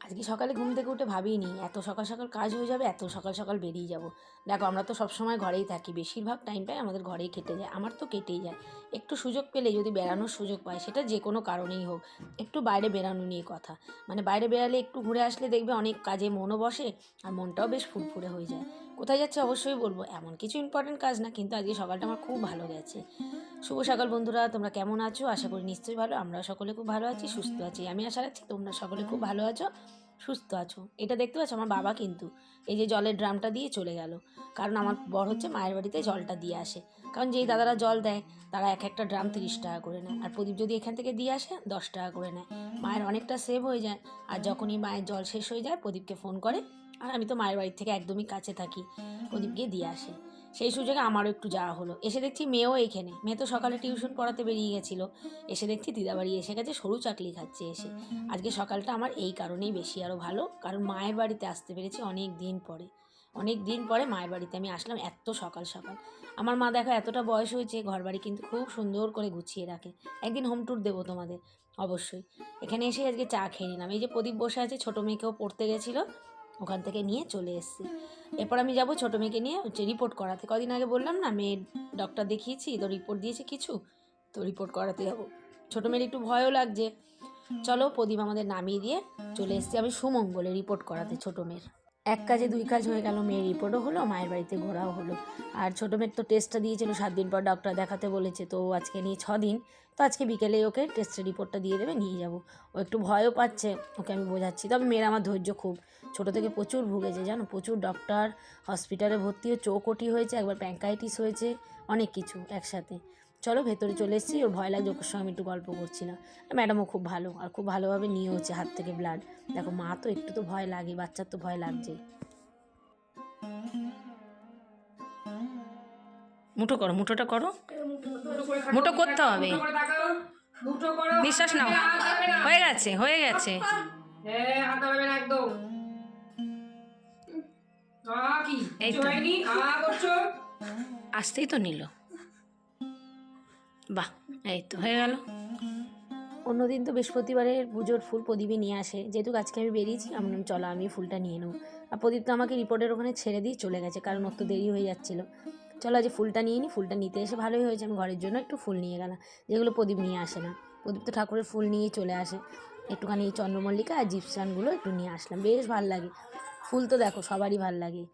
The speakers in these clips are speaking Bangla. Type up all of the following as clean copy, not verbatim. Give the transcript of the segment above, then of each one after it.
আজকে সকালে ঘুম থেকে উঠে ভাবিনি এত সকাল সকাল কাজ হয়ে যাবে, এত সকাল সকাল বেরিয়ে যাব। দেখো আমরা তো সবসময় ঘরেই থাকি, বেশিরভাগ টাইমটাই আমাদের ঘরেই কেটে যায়, আমার তো কেটেই যায়। একটু সুযোগ পেলে যদি বেড়ানোর সুযোগ পায়, সেটা যে কোনো কারণেই হোক, একটু বাইরে বেরানো নিয়ে কথা। মানে বাইরে বেরালে একটু ঘুরে আসলে দেখবে অনেক কাজে মনও বসে আর মনটাও বেশ ফুরফুরে হয়ে যায়। কোথায় যাচ্ছে অবশ্যই বলবো, এমন কিছু ইম্পর্টেন্ট কাজ না, কিন্তু আজকে সকালটা আমার খুব ভালো গেছে। শুভ সকাল বন্ধুরা, তোমরা কেমন আছো? আশা করি নিশ্চয়ই ভালো। আমরা সকলে খুব ভালো আছি, সুস্থ আছি। আমি আশা রাখছি তোমরা সকলে খুব ভালো আছো, সুস্থ আছো। এটা দেখতে পাচ্ছ আমার বাবা কিন্তু এই যে জলের ড্রামটা দিয়ে চলে গেল, কারণ আমার বর হচ্ছে মায়ের বাড়িতে জলটা দিয়ে আসে। কারণ যেই দাদারা জল দেয় তারা এক একটা ড্রাম 30 টাকা করে নেয়, আর প্রদীপ যদি এখান থেকে দিয়ে আসে 10 টাকা করে নেয়। মায়ের অনেকটা সেভ হয়ে যায়। আর যখনই মায়ের জল শেষ হয়ে যায় প্রদীপকে ফোন করে, আর আমি তো মায়ের বাড়ির থেকে একদমই কাছে থাকি, প্রদীপ গিয়ে দিয়ে আসে। সেই সুযোগে আমারও একটু যাওয়া হলো। এসে দেখছি মেয়েও এইখানে, মেয়ে তো সকালে টিউশন পড়াতে বেরিয়ে গেছিলো, এসে দেখছি দিদাবাড়ি এসে গেছে, সরু চাকলি খাচ্ছে এসে। আজকে সকালটা আমার এই কারণেই বেশি আরও ভালো, কারণ মায়ের বাড়িতে আসতে পেরেছি অনেক দিন পরে। অনেক দিন পরে মায়ের বাড়িতে আমি আসলাম এত সকাল সকাল। আমার মা দেখো এতটা বয়স হয়েছে, ঘরবাড়ি কিন্তু খুব সুন্দর করে গুছিয়ে রাখে। একদিন হোম ট্যুর দেবো তোমাদের অবশ্যই। এখানে এসে আজকে চা খেয়ে নিলাম। এই যে প্রদীপ বসে আছে, ছোটো মেয়েকেও পড়তে গেছিলো, ওখান থেকে নিয়ে চলে এসেছি। এরপর আমি যাব ছোটো মেয়েকে নিয়ে হচ্ছে রিপোর্ট করাতে। কদিন আগে বললাম না মেয়ের ডক্টর দেখিয়েছি, তো রিপোর্ট দিয়েছে কিছু, তো রিপোর্ট করাতে যাবো। ছোটো মেয়ের একটু ভয়ও লাগছে। চলো প্রদীপ আমাদের নামিয়ে দিয়ে চলে এসেছি আমি সুমঙ্গলে রিপোর্ট করাতে ছোটো মেয়ের। এক কাজে দুই কাজ হয়ে গেল, মেয়ের রিপোর্টও হলো, মায়ের বাড়িতে ঘোরাও হলো। আর ছোটো মেয়ের তো টেস্টটা দিয়েছিল 7 দিন পর ডক্টর দেখাতে বলেছে, তো আজকে নিয়ে 6 দিন। তো আজকে বিকেলে ওকে টেস্টের রিপোর্টটা দিয়ে দেবে, নিয়ে যাব। ও একটু ভয়ও পাচ্ছে, ওকে আমি বোঝাচ্ছি। তবে মেয়ের আমার ধৈর্য খুব, ছোটো থেকে প্রচুর ভুগেছে জানো, প্রচুর ডক্টর, হসপিটালে ভর্তি হয়ে চোখটি হয়েছে, একবার প্যাঙ্কাইটিস হয়েছে, অনেক কিছু একসাথে। চলো ভেতরে চলে এসেছি, ওর ভয় লাগছে, ওর সঙ্গে আমি একটু গল্প করছিলাম। ম্যাডামও খুব ভালো, আর খুব ভালোভাবে নিয়ে হচ্ছে হাত থেকে ব্লাড। দেখো মা তো একটু তো ভয় লাগে, বাচ্চার তো ভয় লাগছেই। মুঠো করো, মুঠোটা করো, মুঠো করতে হবে, নিঃশ্বাস নাও। হয়ে গেছে, হয়ে গেছে। আসতেই তো নিল, বাহ, এই তো হয়ে গেল। অন্যদিন তো বৃহস্পতিবারের পুজোর ফুল প্রদীপে নিয়ে আসে, যেহেতু আজকে আমি বেরিয়েছি আমি বললাম চলো আমি ফুলটা নিয়ে নেবো। আর প্রদীপ তো আমাকে রিপোর্টের ওখানে ছেড়ে দিয়ে চলে গেছে, কারণ ওর তো দেরি হয়ে যাচ্ছিলো। চলো আজ ফুলটা নিয়ে নিই। ফুলটা নিতে এসে ভালোই হয়েছে, আমি ঘরের জন্য একটু ফুল নিয়ে গেলাম, যেগুলো প্রদীপ নিয়ে আসে না। প্রদীপ তো ঠাকুরের ফুল নিয়েই চলে আসে। একটুখানি চন্দ্রমল্লিকা আর জিপসানগুলো একটু নিয়ে আসলাম, বেশ ভালো লাগে। ফুল তো দেখো সবারই ভাল লাগে।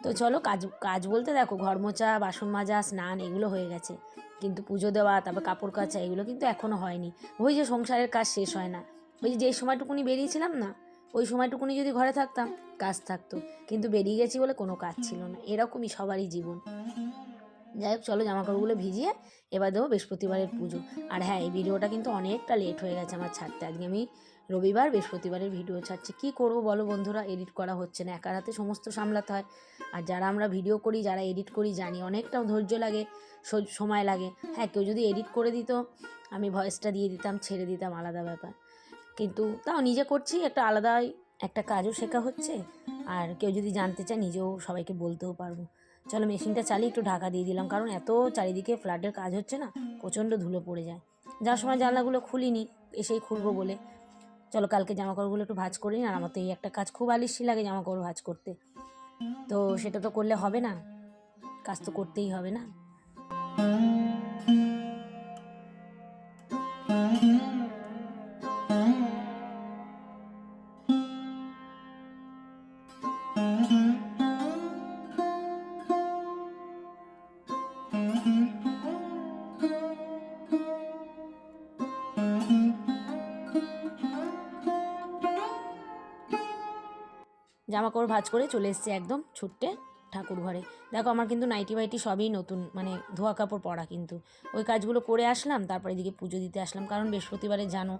তো চলো কাজ কাজ বলতে দেখো ঘর মোছা, বাসন মাজা, স্নান এগুলো হয়ে গেছে, কিন্তু পুজো দেওয়া, তারপর কাপড় কাচা এগুলো কিন্তু এখনও হয়নি। ওই যে সংসারের কাজ শেষ হয় না। ওই যে সময়টুকুনি বেরিয়েছিলাম না, ওই সময়টুকুনি যদি ঘরে থাকতাম কাজ থাকতো, কিন্তু বেরিয়ে গেছি বলে কোনো কাজ ছিল না। এরকমই সবারই জীবন। যাই হোক চলো জামাকাপড়গুলো ভিজিয়ে এবার দেবো বৃহস্পতিবারের পুজো। আর হ্যাঁ, এই ভিডিওটা কিন্তু অনেকটা লেট হয়ে গেছে আমার ছাড়তে। আজকে আমি রবিবার বৃহস্পতিবারের ভিডিও ছাড়ছি, কী করব বলো বন্ধুরা, এডিট করা হচ্ছে না, একার হাতে সমস্ত সামলাতে হয়। আর যারা আমরা ভিডিও করি, যারা এডিট করি, জানি অনেকটা ধৈর্য লাগে, সময় লাগে। হ্যাঁ, কেউ যদি এডিট করে দিত, আমি ভয়েসটা দিয়ে দিতাম, ছেড়ে দিতাম, আলাদা ব্যাপার। কিন্তু তাও নিজে করছি, একটা আলাদাই একটা কাজও শেখা হচ্ছে। আর কেউ যদি জানতে চায় নিজেও সবাইকে বলতেও পারবো। চলো মেশিনটা চালিয়ে একটু ঢাকা দিয়ে দিলাম, কারণ এত চারিদিকে ফ্ল্যাটের কাজ হচ্ছে না, প্রচণ্ড ধুলো পড়ে যায়। যার সময় জানলাগুলো খুলিনি, এসেই খুলবো বলে। চলো কালকে জামাকাপড়গুলো একটু ভাঁজ করে নিই। আর আমার তো এই একটা কাজ খুব আলিস্যি লাগে, জামাকাপড় ভাঁজ করতে, তো সেটা তো করলে হবে না, কাজ তো করতেই হবে না। জামাকাপড় ভাঁজ করে চলে এসেছি একদম ছুট্টে ঠাকুর ঘরে। দেখো আমার কিন্তু নাইটি বাইটি সবই নতুন, মানে ধোয়া কাপড় পরা, কিন্তু ওই কাজগুলো করে আসলাম, তারপরে এদিকে পুজো দিতে আসলাম। কারণ বৃহস্পতিবারে জানো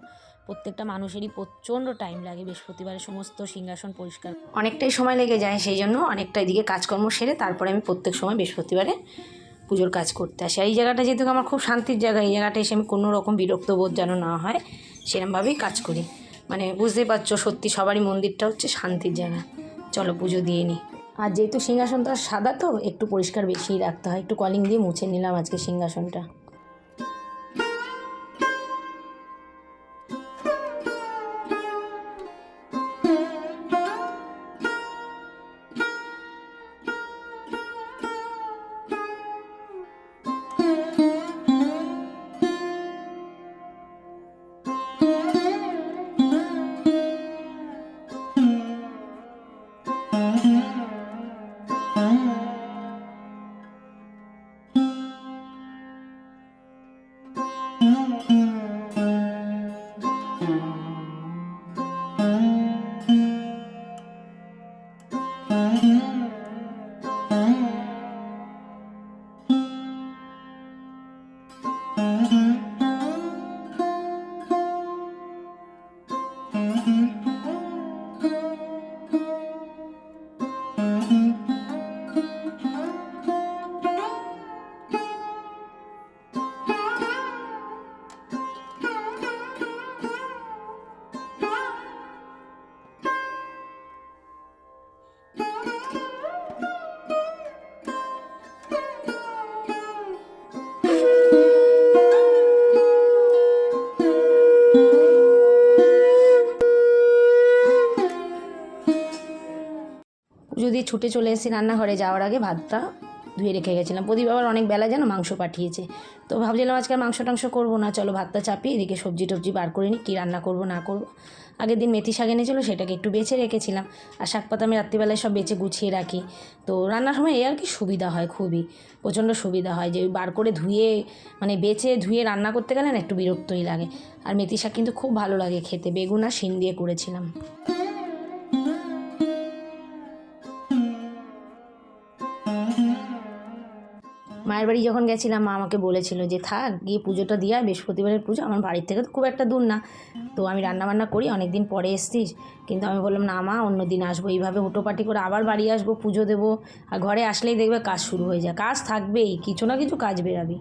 প্রত্যেকটা মানুষেরই প্রচণ্ড টাইম লাগে, বৃহস্পতিবারে সমস্ত সিংহাসন পরিষ্কার অনেকটাই সময় লেগে যায়, সেই জন্য অনেকটা এদিকে কাজকর্ম সেরে তারপরে আমি প্রত্যেক সময় বৃহস্পতিবারে পুজোর কাজ করতে আসি। আর এই জায়গাটা যেহেতু আমার খুব শান্তির জায়গা, এই জায়গাটা এসে আমি কোনো রকম বিরক্ত বোধ যেন না হয় সেরকমভাবেই কাজ করি। মানে বুঝতেই পারছো, সত্যি সবারই মন্দিরটা হচ্ছে শান্তির জায়গা। চলো পুজো দিয়ে নিই। আর যেহেতু সিংহাসনটা সাদা, তো একটু পরিষ্কার বেশিই রাখতে হয়, একটু কলিং দিয়ে মুছে নিলাম আজকে সিংহাসনটা। দিয়ে ছুটে চলে এসেছি রান্নাঘরে, যাওয়ার আগে ভাতটা ধুয়ে রেখে গেছিলাম। প্রদীপ আবার অনেক বেলা যেন মাংস পাঠিয়েছে, তো ভাবছিলাম আজকে আর মাংস টাংস করবো না, চলো ভাতটা চাপিয়ে এদিকে সবজি টবজি বার করে নিই, কী রান্না করবো না করবো। আগের দিন মেথি শাক এনেছিলো, সেটাকে একটু বেছে রেখেছিলাম, আর শাক পাতা আমি রাত্রিবেলায় সব বেছে গুছিয়ে রাখি। তো রান্নার সময় এই আর কি সুবিধা হয়, খুবই প্রচণ্ড সুবিধা হয়, যে বার করে ধুয়ে মানে বেছে ধুয়ে রান্না করতে গেলে না একটু বিরক্তই লাগে। আর মেথি শাক কিন্তু খুব ভালো লাগে খেতে, বেগুন আর শিম দিয়ে করেছিলাম। মায়ের বাড়ি যখন গেছিলাম মা আমাকে বলেছিল যে থাক, গিয়ে পুজোটা দিয়ে আয়, বৃহস্পতিবারের পুজো, আমার বাড়ির থেকে তো খুব একটা দূর না, তো আমি রান্নাবান্না করি, অনেক দিন পরে এসছিস। কিন্তু আমি বললাম না মা, অন্য দিন আসবো, এইভাবে হুটোপাটি করে আবার বাড়ি আসবো, পুজো দেবো, আর ঘরে আসলেই দেখবে কাজ শুরু হয়ে যায়, কাজ থাকবেই, কিছু না কিছু কাজ বেরাবি।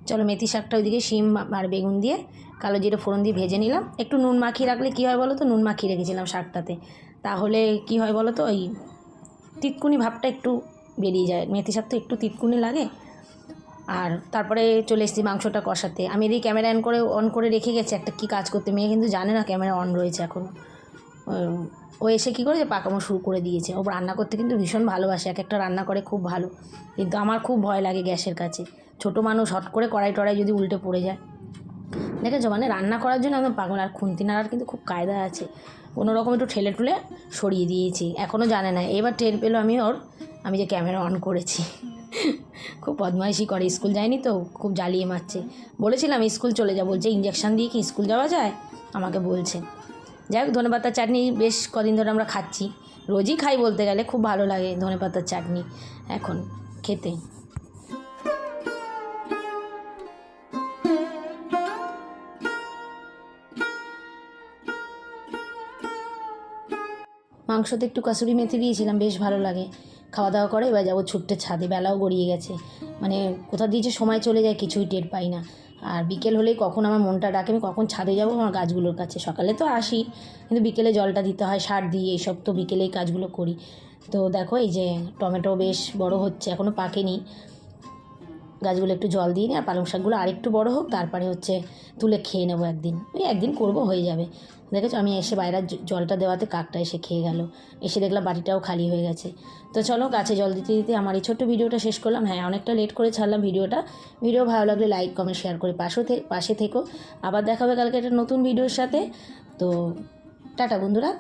চলো মেথি শাকটা ওইদিকে শিম আর বেগুন দিয়ে কালো জিরে ফোড়ন দিয়ে ভেজে নিলাম। একটু নুন মাখিয়ে রাখলে কী হয় বলো তো, নুন মাখিয়ে রেখেছিলাম শাকটাতে, তাহলে কি হয় বলো তো, ওই তিতকুনি ভাবটা একটু বেরিয়ে যায়, মেথি শাক তো একটু তিতকুনি লাগে। আর তারপরে চলে এসেছি মাংসটা কষাতে। আমি এদিকে ক্যামেরা অন করে রেখে গেছি একটা কী কাজ করতে, মেয়ে কিন্তু জানে না ক্যামেরা অন রয়েছে এখনও। ও এসে কী করেছে, পাকামো শুরু করে দিয়েছে। ও রান্না করতে কিন্তু ভীষণ ভালোবাসে, এক একটা রান্না করে খুব ভালো, কিন্তু আমার খুব ভয় লাগে গ্যাসের কাছে, ছোটো মানুষ, হট করে কড়াই টড়াই যদি উল্টে পড়ে যায়। দেখেছো, মানে রান্না করার জন্য একদম পাগল। আর খুন্তি নাড়ার কিন্তু খুব কায়দা আছে, কোনো রকম একটু ঠেলে টুলে সরিয়ে দিয়েছি, এখনও জানে না, এবার টের পেলো আমি যে ক্যামেরা অন করেছি। খুব বদমাইশি করে, স্কুল যায়নি তো খুব জ্বালিয়ে মারছে। বলেছিলাম স্কুল চলে যা, বলছে ইঞ্জেকশান দিয়ে কি স্কুল যাওয়া যায়, আমাকে বলছে। যাই হোক, ধনেপাতার চাটনি বেশ কদিন ধরে আমরা খাচ্ছি, রোজই খাই বলতে গেলে, খুব ভালো লাগে ধনেপাতার চাটনি এখন খেতে। মাংসতে একটু কাসুরি মেথি দিয়েছিলাম, বেশ ভালো লাগে। খাওয়া দাওয়া করে এবার যাবো ছুটতে ছাদে, বেলাও গড়িয়ে গেছে, মানে কোথা দিয়ে যে সময় চলে যায় কিছুই টের পাই না। আর বিকেল হলেই কখন আমার মনটা ডাকে, আমি কখন ছাদে যাবো আমার গাছগুলোর কাছে। সকালে তো আসি, কিন্তু বিকেলে জলটা দিতে হয়, সার দিই, এইসব তো বিকেলেই কাজগুলো করি। তো দেখো এই যে টমেটো বেশ বড় হচ্ছে, এখনও পাকেনি, গাছগুলো একটু জল দিয়ে নিই, আর পালং শাকগুলো আরেকটু বড় হোক, তারপরে তুলে খেয়ে নেবো একদিন, ওই একদিন করবো, হয়ে যাবে। দেখেছো, আমি এসে বাইরের জলটা দেওয়াতে কাকটা এসে খেয়ে গেল, এসে দেখলাম বাটিটাও খালি হয়ে গেছে। তো চলো গাছে জল দিতে দিতে আমার এই ছোট্ট ভিডিওটা শেষ করলাম। হ্যাঁ, অনেকটা লেট করে ছাড়লাম ভিডিও ভালো লাগলে লাইক কমেন্ট শেয়ার করে পাশে থেকো। আবার দেখা হবে কালকে একটা নতুন ভিডিওর সাথে। তো টাটা বন্ধুরা।